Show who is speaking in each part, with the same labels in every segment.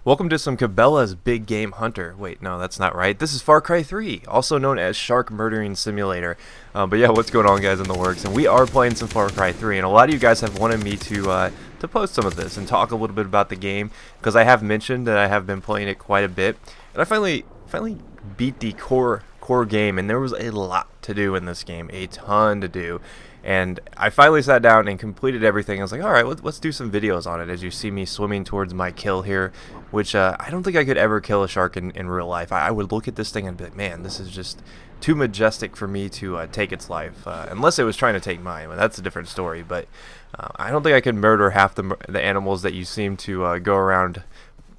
Speaker 1: Welcome to some Cabela's Big Game Hunter. Wait, no, that's not right. This is Far Cry 3, also known as Shark Murdering Simulator. But yeah, what's going on, guys, in the works? And we are playing some Far Cry 3, and a lot of you guys have wanted me to post some of this and talk a little bit about the game, because I have mentioned that I have been playing it quite a bit, and I finally beat the core game, and there was a lot to do in this game, a ton to do. And I finally sat down and completed everything. I was like, alright, let's do some videos on it, as you see me swimming towards my kill here, which I don't think I could ever kill a shark in real life. I would look at this thing and be like, man, this is just too majestic for me to take its life, unless it was trying to take mine. Well, that's a different story, but I don't think I could murder half the animals that you seem to go around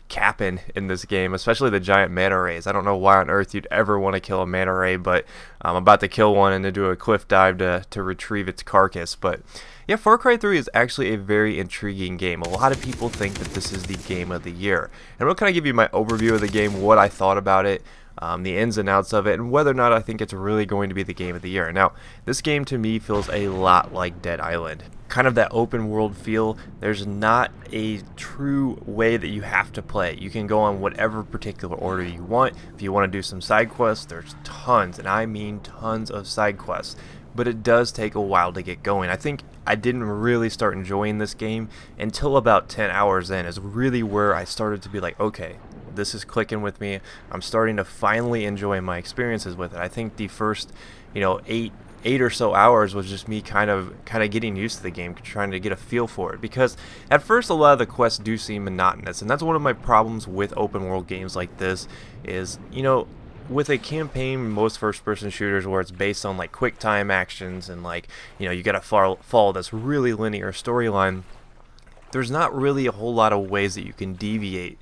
Speaker 1: capping in this game, especially the giant manta rays. I don't know why on earth you'd ever want to kill a manta ray, but I'm about to kill one and to do a cliff dive to retrieve its carcass. But yeah, Far Cry 3 is actually a very intriguing game. A lot of people think that this is the game of the year. And I'm going to kind of give you my overview of the game, what I thought about it, the ins and outs of it, and whether or not I think it's really going to be the game of the year. Now, this game to me feels a lot like Dead Island. Kind of that open world feel. There's not a true way that you have to play. You can go on whatever particular order you want. If you want to do some side quests, there's tons, and I mean tons of side quests. But it does take a while to get going. I think I didn't really start enjoying this game until about 10 hours in, is really where I started to be like, okay, this is clicking with me. I'm starting to finally enjoy my experiences with it. I think the first, eight or so hours was just me kind of getting used to the game, trying to get a feel for it, because at first a lot of the quests do seem monotonous, and that's one of my problems with open world games like this is, with a campaign, most first-person shooters where it's based on like quick time actions and you gotta follow this really linear storyline, there's not really a whole lot of ways that you can deviate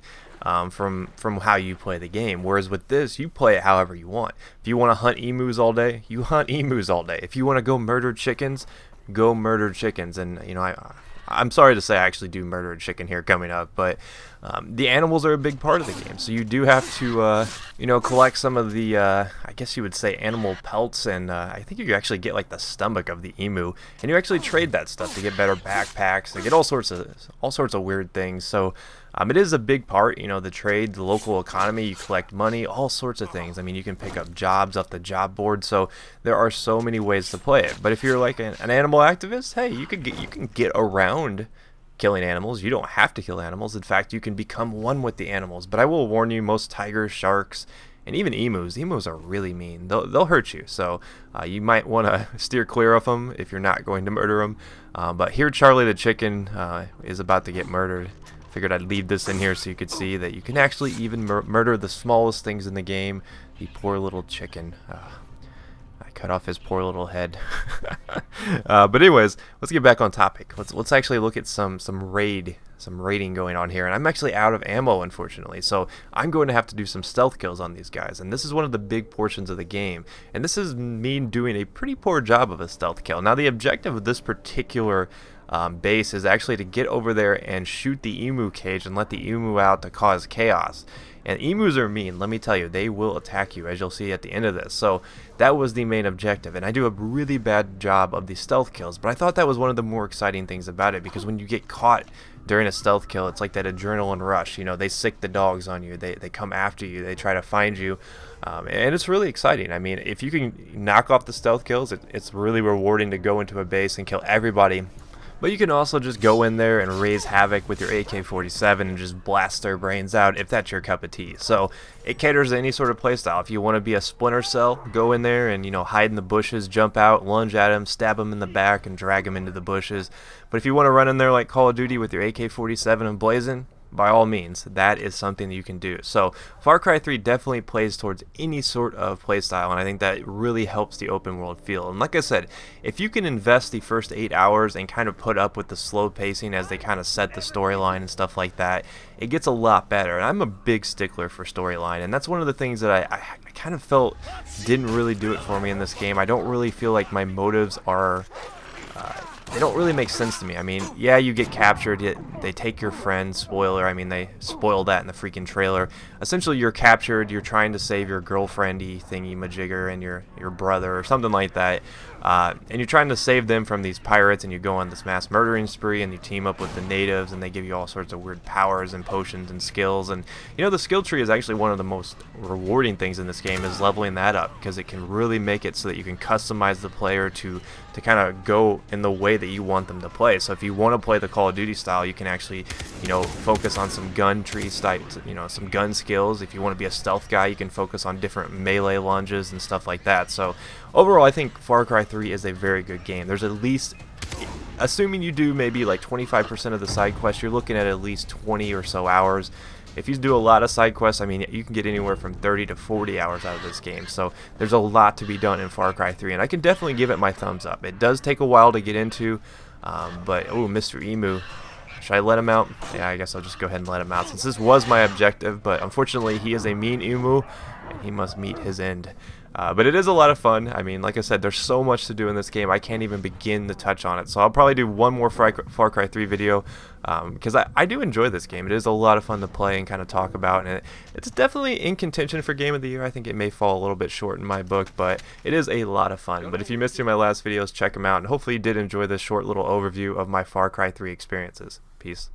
Speaker 1: from how you play the game. Whereas with this, you play it however you want. If you want to hunt emus all day, you hunt emus all day. If you want to go murder chickens, go murder chickens. And I'm sorry to say I actually do murder a chicken here coming up, but the animals are a big part of the game. So you do have to collect some of the I guess you would say animal pelts, and I think you can actually get like the stomach of the emu, and you actually trade that stuff to get better backpacks, to get all sorts of weird things. So it is a big part, the trade, the local economy. You collect money, all sorts of things. I mean, you can pick up jobs off the job board. So there are so many ways to play it. But if you're like an animal activist, hey, you can get around killing animals. You don't have to kill animals. In fact, you can become one with the animals. But I will warn you, most tigers, sharks, and even emus are really mean. They'll hurt you. So you might want to steer clear of them if you're not going to murder them. But here, Charlie the chicken is about to get murdered. Figured I'd leave this in here so you could see that you can actually even murder the smallest things in the game. The poor little chicken. I cut off his poor little head. But anyways, let's get back on topic. Let's actually look at some raiding going on here. And I'm actually out of ammo, unfortunately, so I'm going to have to do some stealth kills on these guys. And this is one of the big portions of the game. And this is me doing a pretty poor job of a stealth kill. Now, the objective of this particular base is actually to get over there and shoot the emu cage and let the emu out to cause chaos. And emus are mean, let me tell you. They will attack you, as you'll see at the end of this. So that was the main objective, and I do a really bad job of the stealth kills, but I thought that was one of the more exciting things about it, because when you get caught during a stealth kill, it's like that adrenaline rush. They sick the dogs on you, they come after you, they try to find you, and it's really exciting. I mean, if you can knock off the stealth kills, it's really rewarding to go into a base and kill everybody. But you can also just go in there and raise havoc with your AK-47 and just blast their brains out if that's your cup of tea. So it caters to any sort of playstyle. If you want to be a Splinter Cell, go in there and hide in the bushes, jump out, lunge at them, stab them in the back, and drag them into the bushes. But if you want to run in there like Call of Duty with your AK-47 and blazing, by all means, that is something that you can do. So Far Cry 3 definitely plays towards any sort of playstyle, and I think that really helps the open world feel. And like I said, if you can invest the first 8 hours and kind of put up with the slow pacing as they kind of set the storyline and stuff like that, it gets a lot better. And I'm a big stickler for storyline, and that's one of the things that I kind of felt didn't really do it for me in this game. I don't really feel like my motives are they don't really make sense to me. I mean, yeah, you get captured, they take your friend, spoiler, I mean, they spoiled that in the freaking trailer. Essentially, you're captured, you're trying to save your girlfriendy thingy-majigger and your brother or something like that, and you're trying to save them from these pirates, and you go on this mass murdering spree, and you team up with the natives, and they give you all sorts of weird powers and potions and skills, and, you know, the skill tree is actually one of the most rewarding things in this game, is leveling that up, because it can really make it so that you can customize the player to kind of go in the way that you want them to play. So if you want to play the Call of Duty style, you can actually, you know, focus on some gun tree style, you know, some gun skills. If you want to be a stealth guy, you can focus on different melee lunges and stuff like that. So overall, I think Far Cry 3 is a very good game. There's at least, assuming you do maybe like 25% of the side quests, you're looking at least 20 or so hours. If you do a lot of side quests, I mean, you can get anywhere from 30 to 40 hours out of this game. So there's a lot to be done in Far Cry 3, and I can definitely give it my thumbs up. It does take a while to get into, but, oh, Mr. Emu. Should I let him out? Yeah, I guess I'll just go ahead and let him out, since this was my objective, but unfortunately he is a mean Emu, and he must meet his end. But it is a lot of fun. I mean, like I said, there's so much to do in this game, I can't even begin to touch on it. So I'll probably do one more Far Cry 3 video, because I do enjoy this game. It is a lot of fun to play and kind of talk about, and it's definitely in contention for Game of the Year. I think it may fall a little bit short in my book, but it is a lot of fun. But if you missed any of my last videos, check them out, and hopefully you did enjoy this short little overview of my Far Cry 3 experiences. Peace.